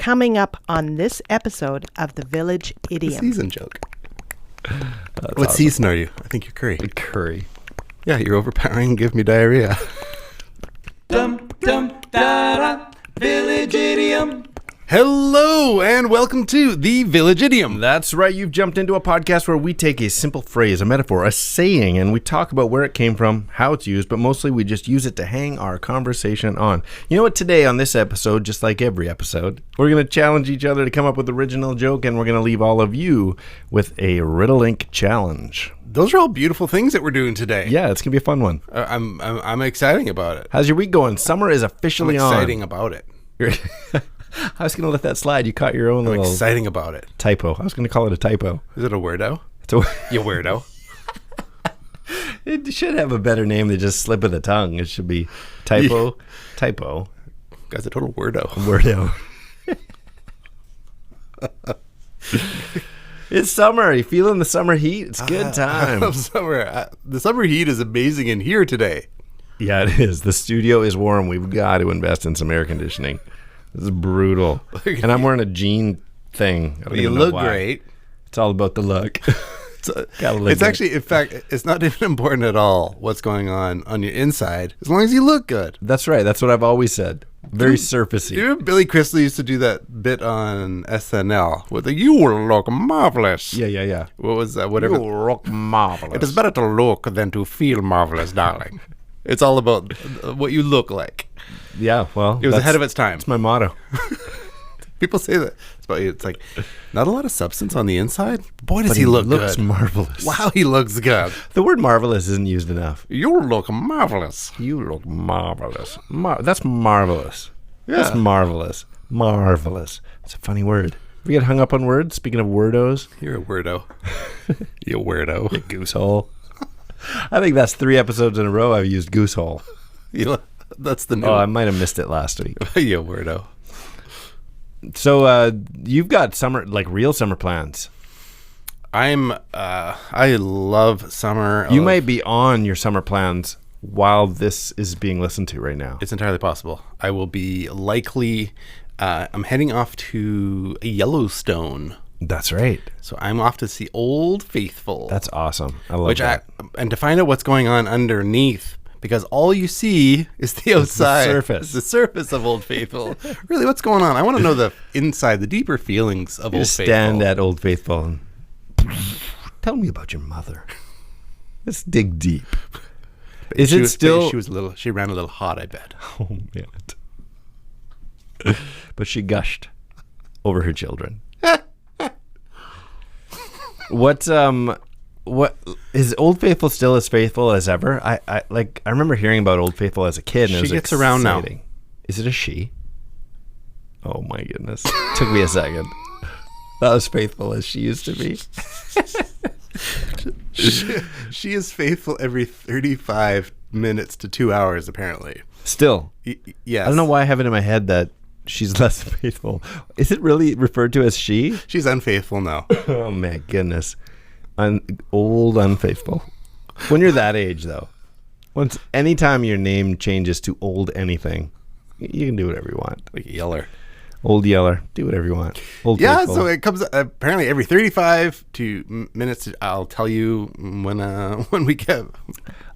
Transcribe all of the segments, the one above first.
Coming up on this episode of The Village The Idiom. season joke. That's What awesome. season are you? I think you're curry. Curry. Yeah, you're overpowering. Give me diarrhea. Dum dum da da, Village Idiom. Hello and welcome to the Village Idiom. That's right. You've jumped into a podcast where we take a simple phrase, a metaphor, a saying, and we talk about where it came from, how it's used, but mostly we just use it to hang our conversation on. You know what? Today on this episode, just like every episode, we're going to challenge each other to come up with original joke, and we're going to leave all of you with a Riddle Ink challenge. Those are all beautiful things that we're doing today. Yeah, it's going to be a fun one. I'm exciting about it. How's your week going? Summer is I'm officially exciting about it. on. I was going to let that slide. You caught your own I'm little exciting about it. typo. I was going to call it a typo. Is it a weirdo? It's a You weirdo. It should have a better name than just slip of the tongue. It should be typo, typo, Guy's a total weirdo. wordo. It's summer. Are you feeling the summer heat? It's good I time. love summer. The summer heat is amazing in here today. Yeah, it is. The studio is warm. We've got to invest in some air conditioning. This is brutal. And I'm wearing a jean thing. I don't You even know look why. great. It's all about the look. Gotta look It's good. actually, in fact, it's not even important at all what's going on your inside, as long as you look good. That's right. That's what I've always said. Very surfacey. You remember Billy Crystal used to do that bit on SNL with the "You look marvelous." Yeah. What was that? Whatever. You look marvelous. It is better to look than to feel marvelous, darling. It's all about what you look like. Yeah, well. It was ahead of its time. That's my motto. People say that. It's like not a lot of substance on the inside. Boy, does But he look looks good. marvelous. Wow, he looks good. The word marvelous isn't used enough. You look marvelous. You look marvelous. That's marvelous. Yeah. That's marvelous. Marvelous. It's a funny word. We get hung up on words. Speaking of wordos, You're a weirdo. You weirdo. goosehole. I think that's 3 episodes in a row I've used goosehole. That's the new. Oh, I might have missed it last week. You weirdo. So you've got summer, like real summer plans. I love summer. You might be on your summer plans while this is being listened to right now. It's entirely possible. I will be likely. I'm heading off to Yellowstone, That's right. so I'm off to see Old Faithful. That's awesome. I love that. And to find out what's going on underneath, because all you see is the outside, surface. It's the surface of Old Faithful. Really, what's going on? I want to know the inside, the deeper feelings of You Old just Faithful. stand at Old Faithful and tell me about your mother. Let's dig deep. Is it still? She was a little. She ran a little hot, I bet. Oh man! But she gushed over her children. What is Old Faithful still as faithful as ever? I remember hearing about Old Faithful as a kid, and it She was gets around now. exciting. Is it a she? Oh my goodness! Took me a second. Not as faithful as she used to be. She is faithful every 35 minutes to 2 hours, apparently. Still, Yes. I don't know why I have it in my head that she's less faithful. Is it really referred to as she? She's unfaithful now. Oh my goodness. Old unfaithful. When you're that age though, anytime your name changes to old anything, you can do whatever you want. Like a yeller. Old Yeller, do whatever you want. Old Yeah, faithful. so it comes apparently every 35 to minutes. I'll tell you when I get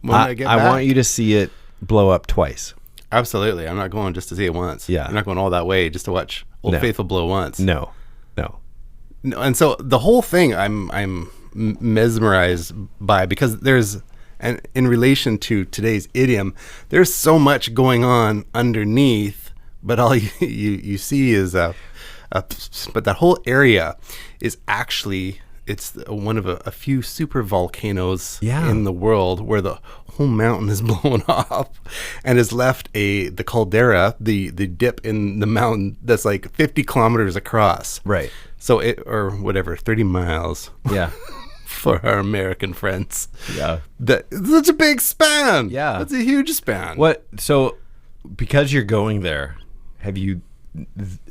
I back. want you to see it blow up twice. Absolutely. I'm not going just to see it once. Yeah. I'm not going all that way just to watch Old No. Faithful blow once. No. No, and so the whole thing I'm mesmerized by, because there's, and in relation to today's idiom, there's so much going on underneath, but all you see is but that whole area is actually, it's one of a few super volcanoes in the world where the whole mountain is blown off and has left the caldera, the dip in the mountain that's like 50 kilometers across. Right. So or whatever, 30 miles Yeah. for our American friends. Yeah. That's a big span. Yeah. That's a huge span. So because you're going there, have you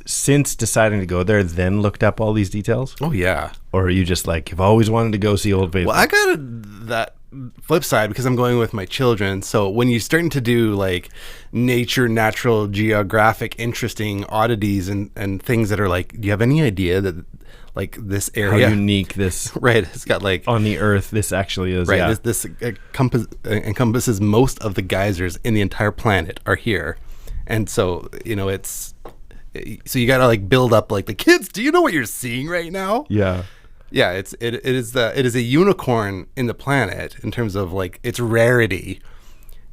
since deciding to go there then looked up all these details? Oh, yeah. Or are you just like, you've always wanted to go see Old Faithful? Well, I got that flip side, because I'm going with my children. So when you're starting to do like natural geographic, interesting oddities and things that are like, do you have any idea that like this How area, unique this right? It's got like on the Earth this actually is. right. Yeah. This encompasses most of the geysers in the entire planet are here, and so so you got to like build up like the kids. Do you know what you're seeing right now? Yeah. Yeah, it is a unicorn in the planet in terms of like its rarity,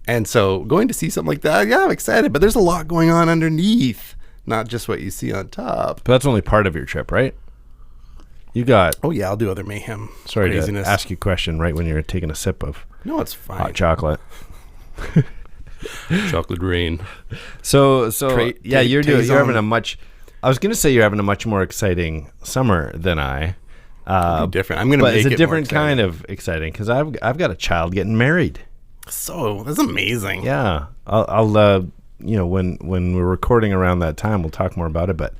and so going to see something like that, yeah, I'm excited. But there's a lot going on underneath, not just what you see on top. But that's only part of your trip, right? You got. Oh yeah, I'll do other mayhem. Sorry craziness. to ask you a question right when you're taking a sip of No, it's fine. hot chocolate. Chocolate rain. So Tra- you're Tazon. having a much. I was gonna say you're having a much more exciting summer than I. Different. I'm gonna. But make it's a it more different exciting. kind of exciting because I've got a child getting married. So that's amazing. Yeah, I'll when we're recording around that time, we'll talk more about it. But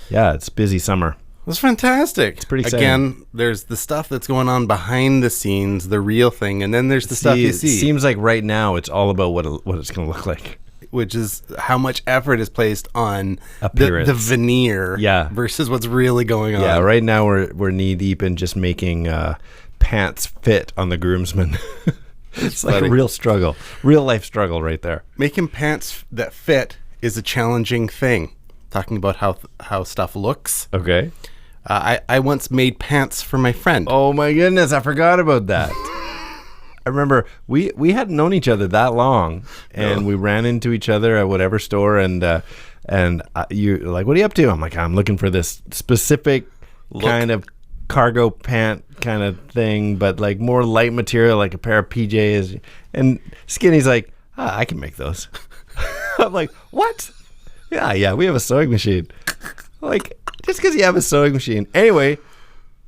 yeah, it's busy summer. That's fantastic. It's pretty exciting. Again, there's the stuff that's going on behind the scenes, the real thing, and then there's the stuff you It see, seems like right now it's all about what it's going to look like. which is how much effort is placed on Appearance. the veneer, Yeah. versus what's really going on. Yeah, right now we're knee deep in just making pants fit on the groomsmen. It's like funny. a real struggle, real life struggle right there. Making pants that fit is a challenging thing. Talking about how stuff looks. Okay. I once made pants for my friend. Oh my goodness, I forgot about that. I remember we hadn't known each other that long, and we ran into each other at whatever store, and you're like, "What are you up to?" I'm like, "I'm looking for this specific kind of cargo pant kind of thing, but like more light material, like a pair of PJs." And Skinny's like, "I can make those." I'm like, "What?" Yeah, we have a sewing machine. Like, just because you have a sewing machine. Anyway,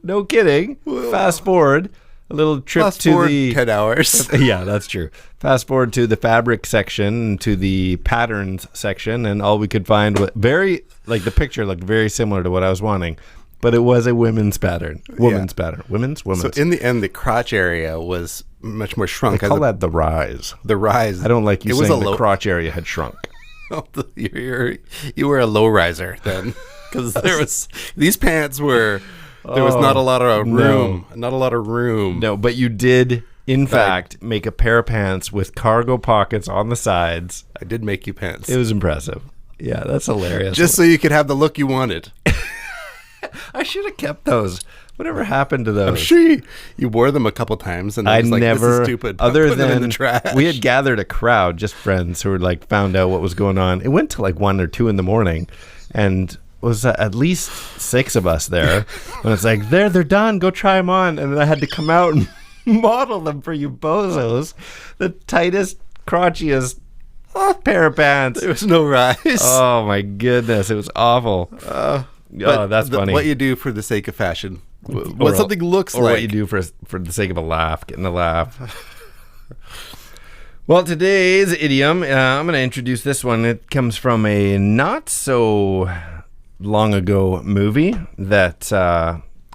no kidding. Fast forward a little trip Fast to forward the 10 hours. Yeah, that's true. Fast forward to the fabric section, to the patterns section, and all we could find was the picture looked very similar to what I was wanting, but it was a women's pattern. Women's pattern. Women's. So in the end, the crotch area was much more shrunk. I call that the rise. the rise. I don't like you it was saying a the low, crotch area had shrunk. you were a low riser then, because there was these pants were there was not a lot of room, not a lot of room. No, but you did, in fact, make a pair of pants with cargo pockets on the sides. I did make you pants, It was impressive. Yeah, that's hilarious. just so you could have the look you wanted. I should have kept those. Whatever happened to those? I'm sure you wore them a couple times, and I I was like, never, "This is stupid." I'm other putting them in than the trash. we had gathered a crowd, just friends who were like found out what was going on. It went to like 1 or 2 in the morning, and was at least 6 of us there. And it's like, they're done. Go try them on. And then I had to come out and model them for you bozos. The tightest, crotchiest pair of pants. There was no rise. Oh my goodness, it was awful. But That's funny. What you do for the sake of fashion, Or what something looks or like. what you do for the sake of a laugh, getting a laugh. Well, today's idiom, I'm going to introduce this one. It comes from a not so long ago movie that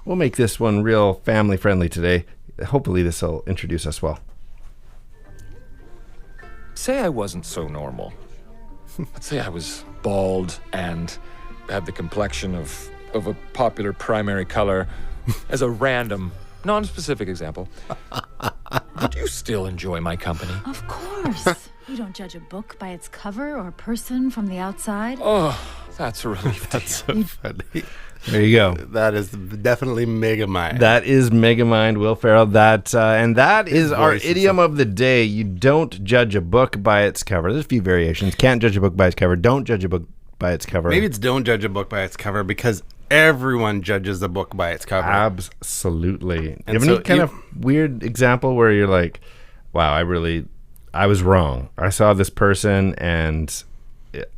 we'll make this one real family friendly today. Hopefully this will introduce us well. Say I wasn't so normal. Let's say I was bald and had the complexion of a popular primary color. As a random, non-specific example, would you still enjoy my company? Of course. You don't judge a book by its cover or a person from the outside. Oh, that's a relief. That's so funny. There you go. That is definitely Megamind. That is Megamind, Will Ferrell. And that is our voice is idiom of the day. You don't judge a book by its cover. There's a few variations. Can't judge a book by its cover. Don't judge a book by its cover. Maybe it's don't judge a book by its cover, because everyone judges a book by its cover. Absolutely. And Have so any kind you- of weird example where you're like, wow, I was wrong. I saw this person and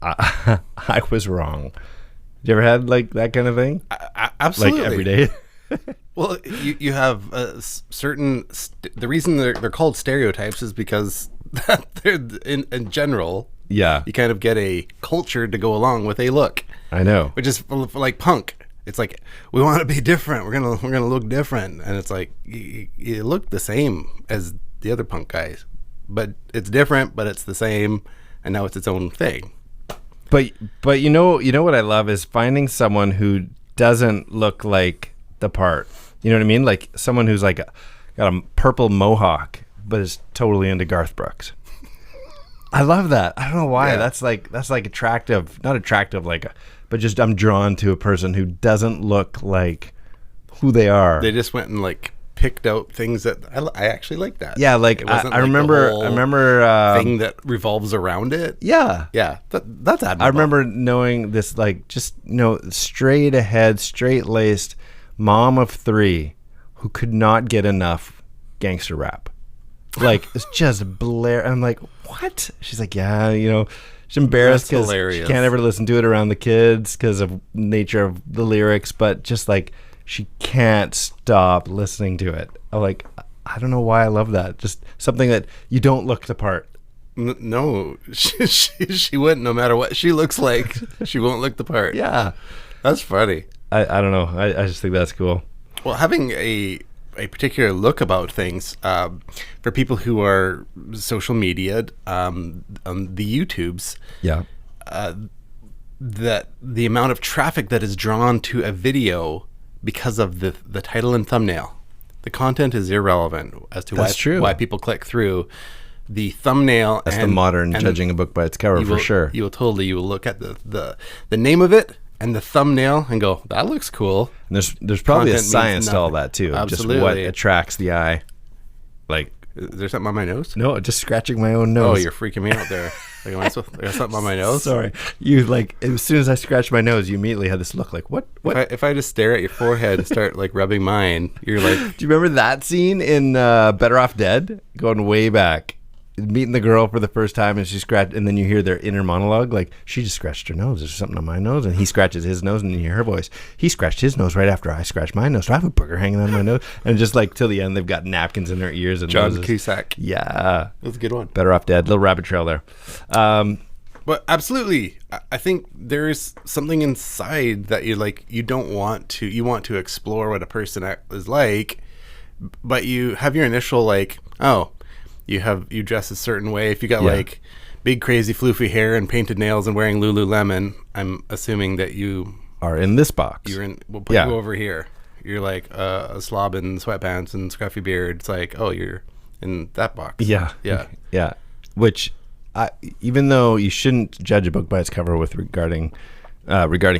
I was wrong. You ever had like that kind of thing? Absolutely. Like every day? Well, you have certain. The reason they're called stereotypes is because they're in general. Yeah, You kind of get a culture to go along with a look, I know. which is like punk. It's like, we want to be different. We're gonna look different, and it's like you look the same as the other punk guys, but it's different, but it's the same, and now it's its own thing. But you know what I love is finding someone who doesn't look like the part. You know what I mean? Like someone who's like got a purple mohawk, but is totally into Garth Brooks. I love that. I don't know why. Yeah. That's like attractive. Not attractive, but just I'm drawn to a person who doesn't look like who they are. They just went and like picked out things that I actually like that. Yeah, like It wasn't I the remember. whole I remember. thing that revolves around it. Yeah. Yeah, that's admirable. I remember knowing this, like, just, straight ahead, straight laced mom of 3 who could not get enough gangster rap. Like, it's just blare. I'm like, what? She's like, yeah, she's embarrassed That's because she hilarious. can't ever listen to it around the kids because of nature of the lyrics, but just like, she can't stop listening to it. I'm like, I don't know why I love that. Just something that you don't look the part. No, she wouldn't. No matter what she looks like, she won't look the part. Yeah. That's funny. I don't know. I just think that's cool. Well, having a particular look about things for people who are social media on the YouTubes, Yeah. that the amount of traffic that is drawn to a video because of the title and thumbnail. The content is irrelevant as to That's true. why people click through. The thumbnail. That's the modern judging a book by its cover, for sure. You will look at the name of it and the thumbnail and go, that looks cool. And there's probably a Content means science to all nothing. that too. Absolutely. Just what attracts the eye. Like, Is there something on my nose? no, just scratching my own Oh, nose. you're freaking me out there. Like, there's something on my nose? Sorry. You like as soon as I scratched my nose, you immediately had this look like what? If I just stare at your forehead and start like rubbing mine, you're like, Do you remember that scene in Better Off Dead? Going way back. Meeting the girl for the first time and she scratched, and then you hear their inner monologue like, she just scratched her nose. There's something on my nose. And he scratches his nose and you hear her voice. He scratched his nose right after I scratched my nose. So I have a booger hanging on my nose. And just like till the end, they've got napkins in their ears and John noses. Cusack. Yeah. That's a good one. Better Off Dead. Little rabbit trail there. But absolutely, I think there is something inside that you want to explore what a person is like, but you have your initial like, oh, you dress a certain way. If you got like big crazy floofy hair and painted nails and wearing Lululemon, I'm assuming that you Are in this box. we'll put Yeah. you over here. You're like a slob in sweatpants and scruffy beard. It's like, oh, you're in that box. Yeah. Yeah. Yeah. Which, even though you shouldn't judge a book by its cover with regarding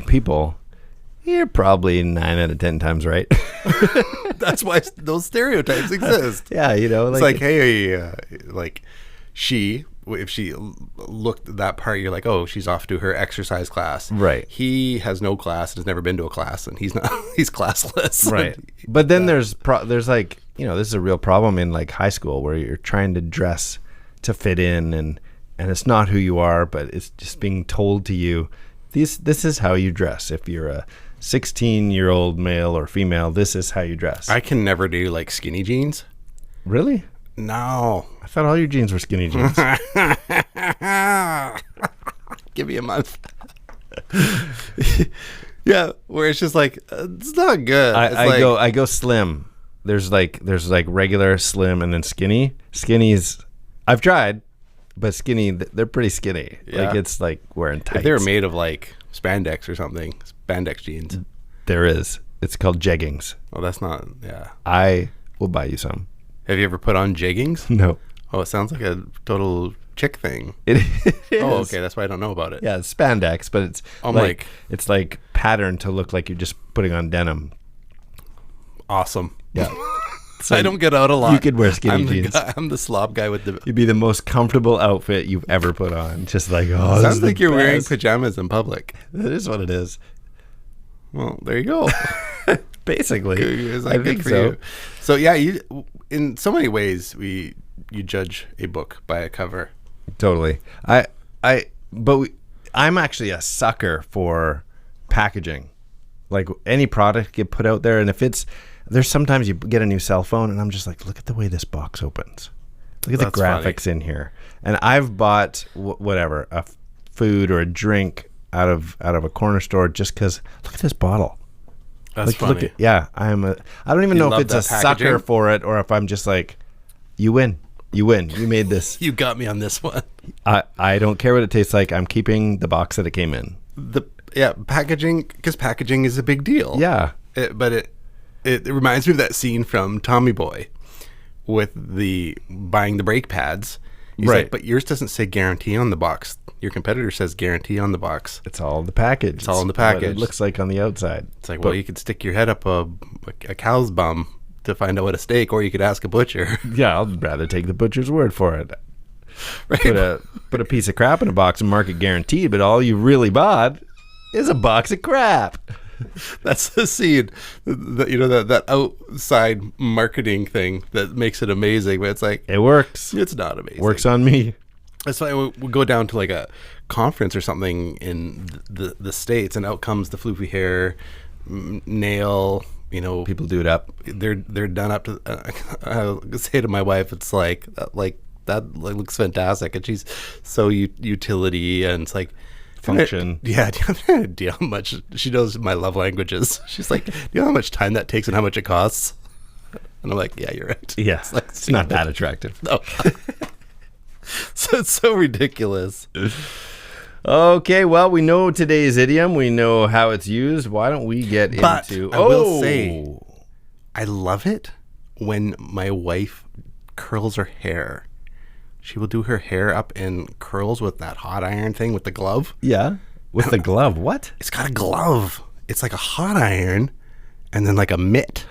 people, you're probably 9 out of 10 times right. That's why those stereotypes exist. Yeah, It's like, hey, like if she looked that part, you're like, oh, she's off to her exercise class. Right. He has no class and has never been to a class, and he's classless. right. But then there's like, this is a real problem in like high school where you're trying to dress to fit in and it's not who you are, but it's just being told to you, this is how you dress. If you're a 16-year-old male or female, this is how you dress. I can never do like skinny jeans. Really? No. I thought all your jeans were skinny jeans. Give me a month. Yeah, where it's just like it's not good. It's I go slim. There's like regular, slim, and then skinny. Skinny's I've tried, but skinny they're pretty skinny. Yeah. Like it's like wearing tights. if they were made of like spandex or something, spandex jeans. There is. It's called jeggings. Oh, that's not. Yeah. I will buy you some. Have you ever put on jeggings? No. Oh, it sounds like a total chick thing. It is. Oh, okay. That's why I don't know about it. Yeah, it's spandex, but it's I'm like it's like patterned to look like you're just putting on denim. Awesome. Yeah. I don't get out a lot. You could wear skinny I'm jeans. I'm the slob guy with the. You'd be the most comfortable outfit you've ever put on. Just like, oh, this Sounds is like the you're wearing best. pajamas in public. That is what it is. Well, there you go. Basically. Is that I good think for so. you? So yeah, you in so many ways you judge a book by a cover. Totally. I'm actually a sucker for packaging. Like any product get put out there, and if there's sometimes you get a new cell phone, and I'm just like, look at the way this box opens. Look at That's the graphics in here. And I've bought whatever a food or a drink out of a corner store just because look at this bottle. That's funny. Look at, yeah, I don't even You know if love it's a that sucker packaging? for it or if I'm just like, you win. You win. You made this. You got me on this one. I don't care what it tastes like. I'm keeping the box that it came in. Packaging, because packaging is a big deal. Yeah. But it reminds me of that scene from Tommy Boy with the buying the brake pads. He's Right. like, but yours doesn't say guarantee on the box. Your competitor says guarantee on the box. It's all in the package. It's all in the what package. it looks like on the outside. It's like, well, you could stick your head up a cow's bum to find out what a steak, or you could ask a butcher. Yeah, I'll rather take the butcher's word for it. Right? Put a piece of crap in a box and mark it guaranteed, but all you really bought is a box of crap. That's the scene. That outside marketing thing that makes it amazing. But it's like, It works. it's not amazing. Works on me. That's why we go down to like a conference or something in the States, and out comes the floofy hair, nail. People do it up. They're done up to. I say to my wife, it's like that looks fantastic, and she's so utility, and it's like Function. Yeah, do you have any idea how much she knows my love languages? She's like, do you know how much time that takes and how much it costs? And I'm like, yeah, you're right. Yeah, like, it's not that attractive. No. So it's so ridiculous. Okay, well, we know today's idiom. We know how it's used. Why don't we get But into... I will say, I love it when my wife curls her hair. She will do her hair up in curls with that hot iron thing with the glove. Yeah, with the glove. What? It's got a glove. It's like a hot iron and then like a mitt.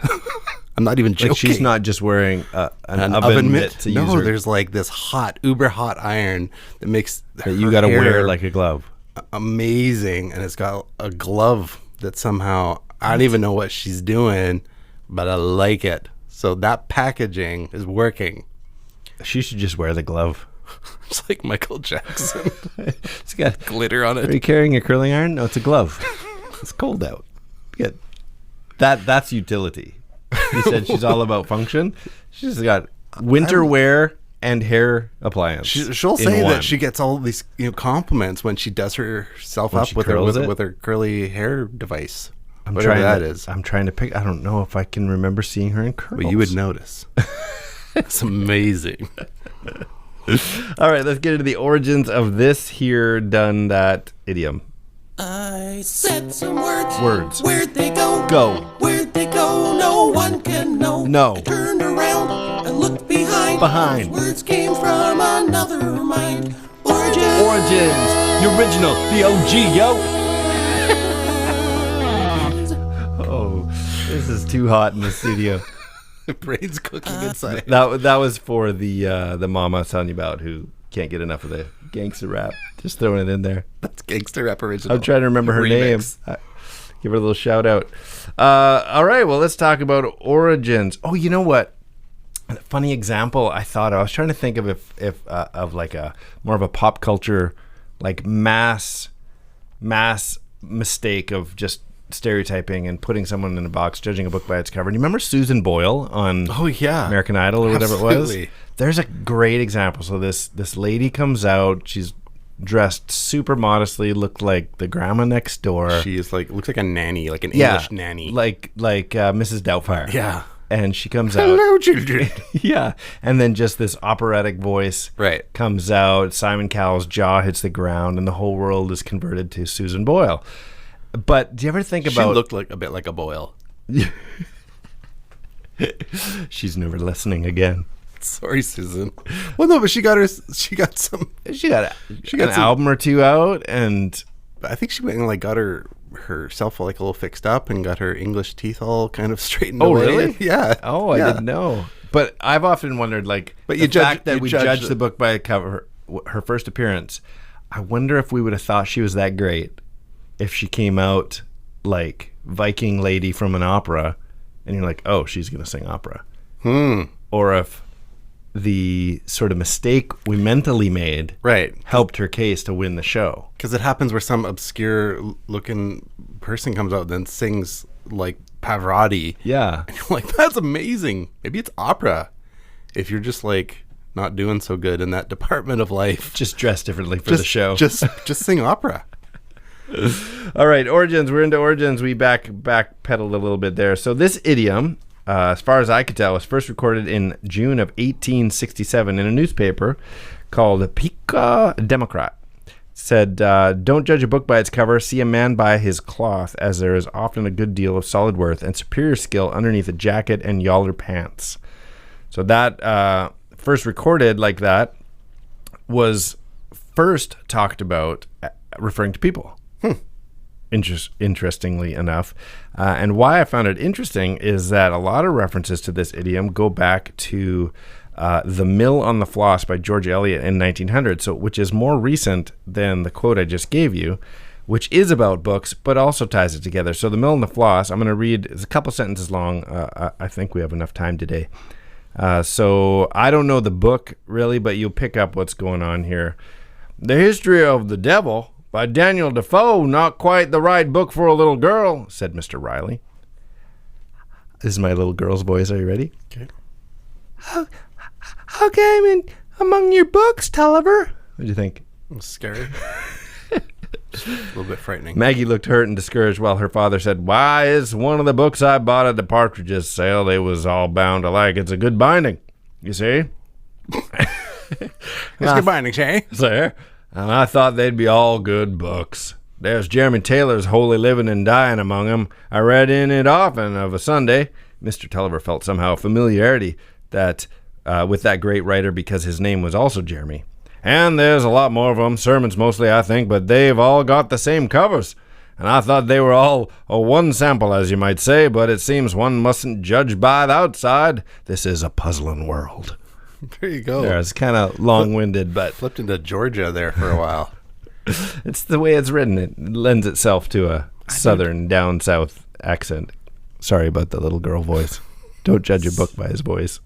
I'm not even joking. Like she's not just wearing an oven mitt mitt. to use No, her, there's like this hot, uber hot iron that makes that you got to wear like a glove. amazing, and it's got a glove that somehow I don't even know what she's doing, but I like it. So that packaging is working. She should just wear the glove. It's like Michael Jackson. It's got Glitter on Are you it. carrying a curling iron? No, it's a glove. It's cold out. Good. That's utility. You said she's all about function. She's got winter wear and hair appliance. She'll in say one. that she gets all these compliments when she does herself When up she with curls it? her curly hair device. I'm Whatever trying that to, is. I'm trying to pick. I don't know if I can remember seeing her in curls. But you would notice. It's amazing. All right, let's get into the origins of this here, done that idiom. I said some words. Words. Where'd they go? Go. Where'd they go? No one can know. No. I turned around and looked behind. Behind. Those words came from another mind. Origins. Origins. The original. The OG, yo. Oh, this is too hot in the studio. Brain's cooking inside. That was for the mama I was telling you about who can't get enough of the gangster rap. Just throwing it in there. That's gangster rap original. I'm trying to remember her Remix. name. Give her a little shout out. All right, well, let's talk about origins. Oh, you know what? A funny example I thought I was trying to think of if of like a more of a pop culture like mass mistake of just stereotyping and putting someone in a box, judging a book by its cover. And you remember Susan Boyle on Oh, yeah. American Idol or whatever it was? Absolutely. There's a great example. So this lady comes out, she's dressed super modestly, looked like the grandma next door. She is looks like a nanny, like an English nanny. like Mrs. Doubtfire. Yeah. And she comes out. Hello, children. Yeah. And then just this operatic voice Right. comes out. Simon Cowell's jaw hits the ground, and the whole world is converted to Susan Boyle. But do you ever think She about... looked like a bit like a Boyle. She's never listening again. Sorry, Susan. Well, no, but she got some. She got got an some- album or two out, and I think she went and got herself like a little fixed up and got her English teeth all kind of straightened away. really? Yeah. Oh, I Yeah. didn't know. But I've often wondered, like, But the you judge- fact that you we judge judge the- the book by a cover, her first appearance, I wonder if we would have thought she was that great if she came out like Viking lady from an opera, and you're like, oh, she's going to sing opera. Or if the sort of mistake we mentally made Right. helped her case to win the show. Because it happens where some obscure looking person comes out and then sings like Pavarotti. Yeah. And you're like, that's amazing. Maybe it's opera. If you're just like not doing so good in that department of life. Just dressed differently for the show. Just sing opera. All right, origins. We're into origins. We backpedaled a little bit there. So this idiom as far as I could tell, was first recorded in June of 1867 in a newspaper called Pica Democrat. It said, don't judge a book by its cover, see a man by his cloth, as there is often a good deal of solid worth and superior skill underneath a jacket and yaller pants. So that first recorded like that was first talked about referring to people. Interestingly enough. And why I found it interesting is that a lot of references to this idiom go back to The Mill on the Floss by George Eliot in 1900, so which is more recent than the quote I just gave you, which is about books, but also ties it together. So The Mill on the Floss, I'm going to read, it's a couple sentences long. I think we have enough time today. So I don't know the book really, but you'll pick up what's going on here. The History of the Devil by Daniel Defoe, not quite the right book for a little girl, said Mr. Riley. This is my little girl's voice. Are you ready? Okay. How came in among your books, Tulliver? What do you think? I'm scared. Just a little bit frightening. Maggie looked hurt and discouraged while her father said, why, it's one of the books I bought at the Partridges sale. They was all bound alike. It's a good binding, you see? It's good binding, Shay. Sir, and I thought they'd be all good books. There's Jeremy Taylor's Holy Living and Dying among 'em. I read in it often of a Sunday. Mr. Tulliver felt somehow familiarity that with that great writer because his name was also Jeremy. And there's a lot more of 'em, sermons mostly, I think, but they've all got the same covers. And I thought they were all a one sample, as you might say, but it seems one mustn't judge by the outside. This is a puzzling world. There you go. There, it's kind of long-winded, but Flipped into Georgia there for a while. it's the way it's written. It lends itself to a southern down south accent. Sorry about the little girl voice. Don't judge a book by his voice.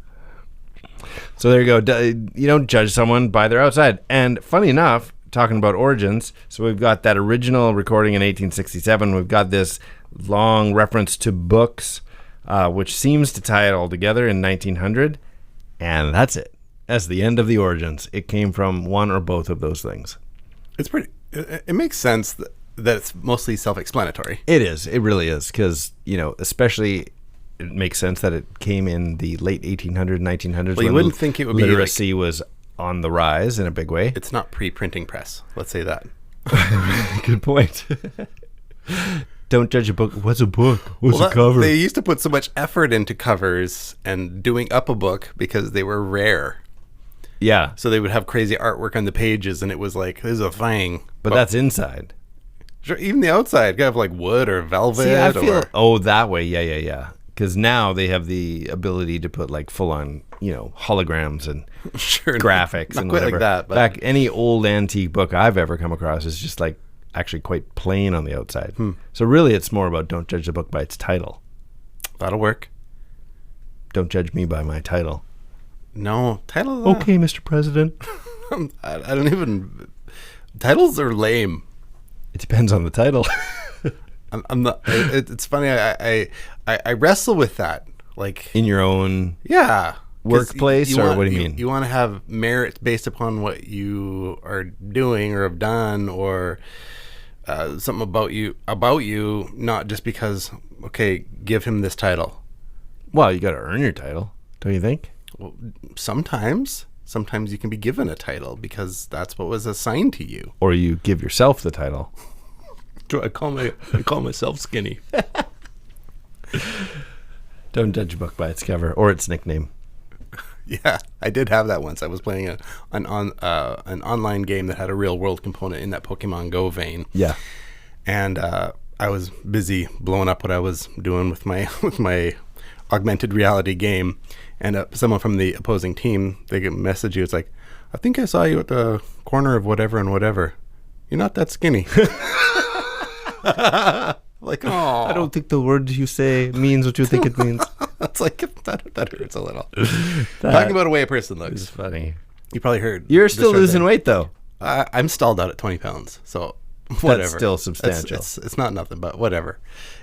So there you go. You don't judge someone by their outside. And funny enough, talking about origins, so we've got that original recording in 1867. We've got this long reference to books, which seems to tie it all together in 1900. And that's it. That's the end of the origins. It came from one or both of those things. It's pretty. It makes sense that it's mostly self-explanatory. It is. It really is. Because, especially it makes sense that it came in the late 1800s, 1900s. Well, you wouldn't think it would be literacy was on the rise in a big way. It's not pre-printing press. Let's say that. Good point. Don't judge a book. What's a book? What's a cover? They used to put so much effort into covers and doing up a book because they were rare. Yeah. So they would have crazy artwork on the pages, and it was like, this is a thing. But that's inside. Sure, even the outside could have like wood or velvet. See, I feel, that way. Yeah. Because now they have the ability to put like full-on, holograms and sure, graphics not and quite whatever. Like that. But back any old antique book I've ever come across is just like actually quite plain on the outside. So really, it's more about don't judge the book by its title. That'll work. Don't judge me by my title. No title. Okay, Mr. President. I don't even. Titles are lame. It depends on the title. I'm not. It's funny. I wrestle with that. Like in your own workplace, or what do you mean? You want to have merit based upon what you are doing or have done, or something about you, not just because. Okay, give him this title. Well, you got to earn your title, don't you think? Well, sometimes you can be given a title because that's what was assigned to you. Or you give yourself the title. I call myself skinny. Don't judge a book by its cover or its nickname. Yeah, I did have that once. I was playing an online game that had a real world component in that Pokemon Go vein. Yeah, and I was busy blowing up what I was doing with my augmented reality game, and someone from the opposing team, they can message you. It's like, I think I saw you at the corner of whatever and whatever. You're not that skinny. Like, oh, I don't think the words you say means what you think it means. That's like that hurts a little. Talking about a way a person looks. It's funny. You probably heard. You're still losing weight though. I'm stalled out at 20 pounds, so whatever. That's still substantial. It's not nothing, but whatever.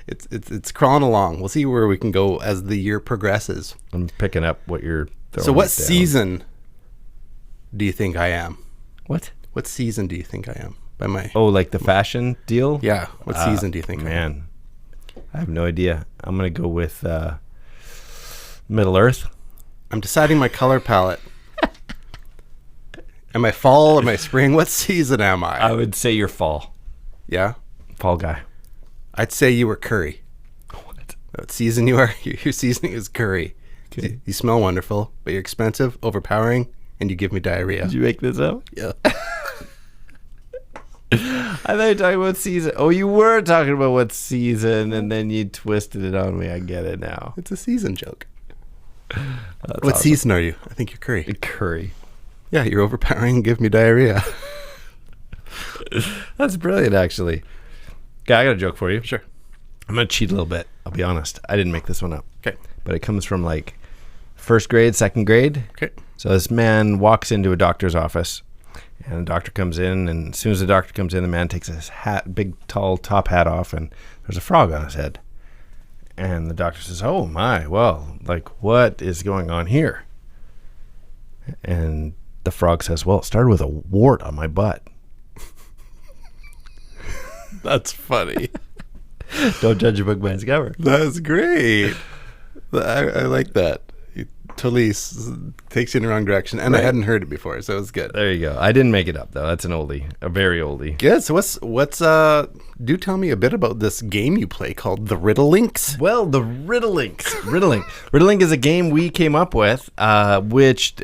It's crawling along. We'll see where we can go as the year progresses. I'm picking up what you're throwing. So what down. season do you think I am? What season do you think I am? By my like the fashion deal? Yeah. What season do you think? Man, I have no idea. I'm gonna go with Middle Earth. I'm deciding my color palette. Am I fall? Am I spring? What season am I? I would say you're fall. Yeah? Fall guy. I'd say you were curry. What? What season you are? Your seasoning is curry. Okay. You smell wonderful, but you're expensive, overpowering, and you give me diarrhea. Did you make this up? Yeah. I thought you were talking about season. Oh, you were talking about what season, and then you twisted it on me. I get it now. It's a season joke. That's What awesome. season are you? I think you're curry. Curry. Yeah, you're overpowering and give me diarrhea. That's brilliant, actually. Okay, I got a joke for you. Sure. I'm going to cheat a little bit. I'll be honest. I didn't make this one up. Okay. But it comes from like first grade, second grade. Okay. So this man walks into a doctor's office, and the doctor comes in, and as soon as the doctor comes in, the man takes his hat, big, tall top hat off, and there's a frog on his head. And the doctor says, "Oh my, well, like what is going on here?" And the frog says, "Well, it started with a wart on my butt." That's funny. Don't judge a book by its cover. That's great. I like that. It totally takes you in the wrong direction. And I Right. hadn't heard it before, so it was good. There you go. I didn't make it up though. That's an oldie, a very oldie. Good. So what's do tell me a bit about this game you play called the Riddle Links. Well, the Riddlelink. Riddlelink is a game we came up with, which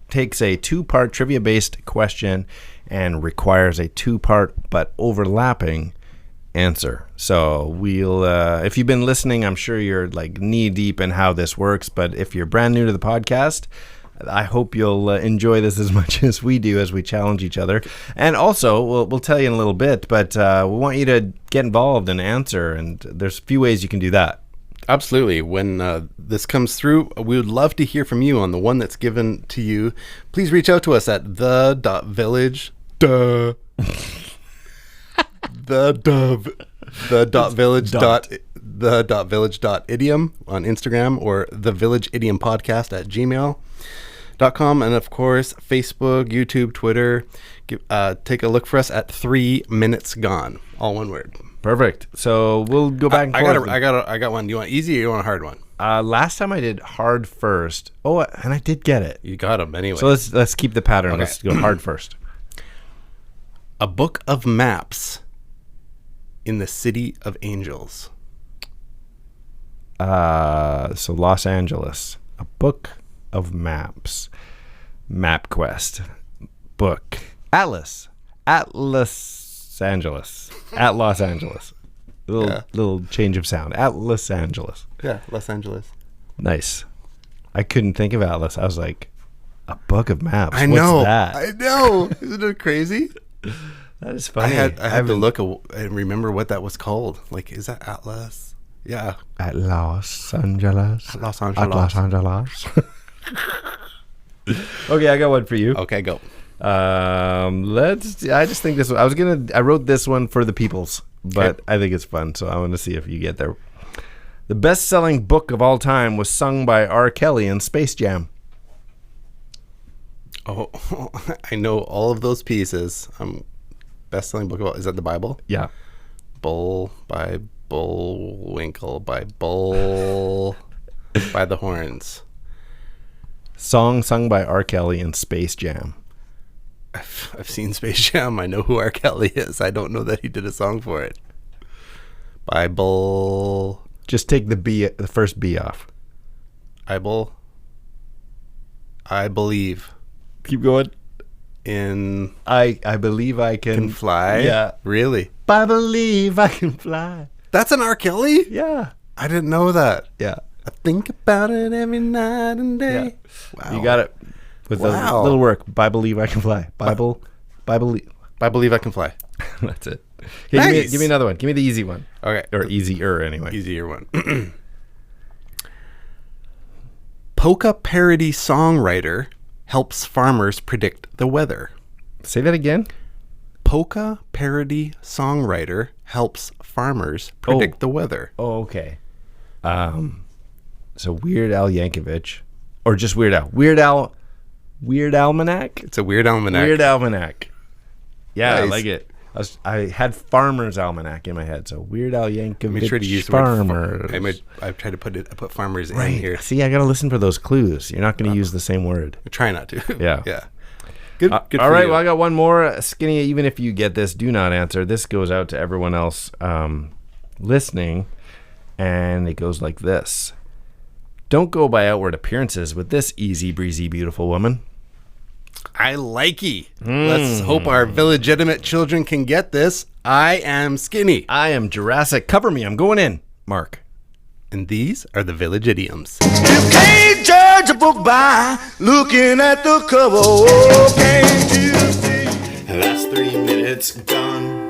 takes a two-part trivia-based question and requires a two-part but overlapping answer. So we'll, if you've been listening, I'm sure you're like knee-deep in how this works. But if you're brand new to the podcast, I hope you'll enjoy this as much as we do as we challenge each other. And also, we'll tell you in a little bit, but we want you to get involved and answer. And there's a few ways you can do that. Absolutely. When this comes through, we would love to hear from you on the one that's given to you. Please reach out to us at the.village. The village.idiom on Instagram, or the Village Idiom Podcast at gmail.com, and of course Facebook, YouTube, Twitter. Take a look for us at 3 Minutes Gone, all one word. Perfect. So we'll go back and forth. I got one. Do you want easy or you want a hard one? Last time I did hard first. Oh, and I did get it. You got them anyway. So let's keep the pattern. Okay. Let's go hard first. A book of maps in the City of Angels. So Los Angeles. A book of maps. MapQuest. Book. Atlas Angeles. At Los Angeles. Little change of sound. At Los Angeles. Yeah, Los Angeles. Nice. I couldn't think of Atlas. I was like, a book of maps. I know. What's that? I know. Isn't it crazy? That is I funny. had to look and remember what that was called. Like, is that Atlas? Yeah. At Los Angeles. Los At Angeles. Los Angeles. Okay, I got one for you. Okay, go. I just think this one, I wrote this one for the peoples, but Okay. I think it's fun, so I want to see if you get there. The best-selling book of all time was sung by R. Kelly in Space Jam. Oh, I know all of those pieces. Best-selling book of, is that the Bible? Yeah. Bull by Bullwinkle by Bull by the Horns. Song sung by R. Kelly in Space Jam. I've seen Space Jam. I know who R. Kelly is. I don't know that he did a song for it. By Bull. Just take the first B off. I believe Keep going. in I believe I can fly. Yeah. Really? I believe I can fly. That's an R. Kelly? Yeah. I didn't know that. Yeah. I think about it every night and day. Yeah. Wow. You got it. With Wow. a little work. I believe I can fly. Bible. I believe I can fly. That's it. Okay, Nice. give me another one. Give me the easy one. Okay. Or easier, anyway. Easier one. Polka parody songwriter helps farmers predict the weather. Say that again. Polka parody songwriter helps farmers predict the weather. Oh, okay. So Weird Al Yankovic. Or just Weird Al. Weird Almanac? It's a Weird Almanac. Weird Almanac. Yeah, I Nice. like it. I had Farmer's Almanac in my head, so Weird Al Yankovic. Make sure to use the word Farmers. I've tried to put farmers in Right. here. See, I got to listen for those clues. You're not going to use the same word. Try not to. Yeah. Yeah. Good. Good All for right, you. well, I got one more. Skinny, even if you get this, do not answer. This goes out to everyone else listening, and it goes like this. Don't go by outward appearances with this easy breezy, beautiful woman. I likey. Let's hope our illegitimate children can get this. I am Skinny. I am Jurassic. Cover me. I'm going in. Mark. And these are the village idioms. You can't judge a book by looking at the cover. Oh, can't you see? That's 3 minutes gone.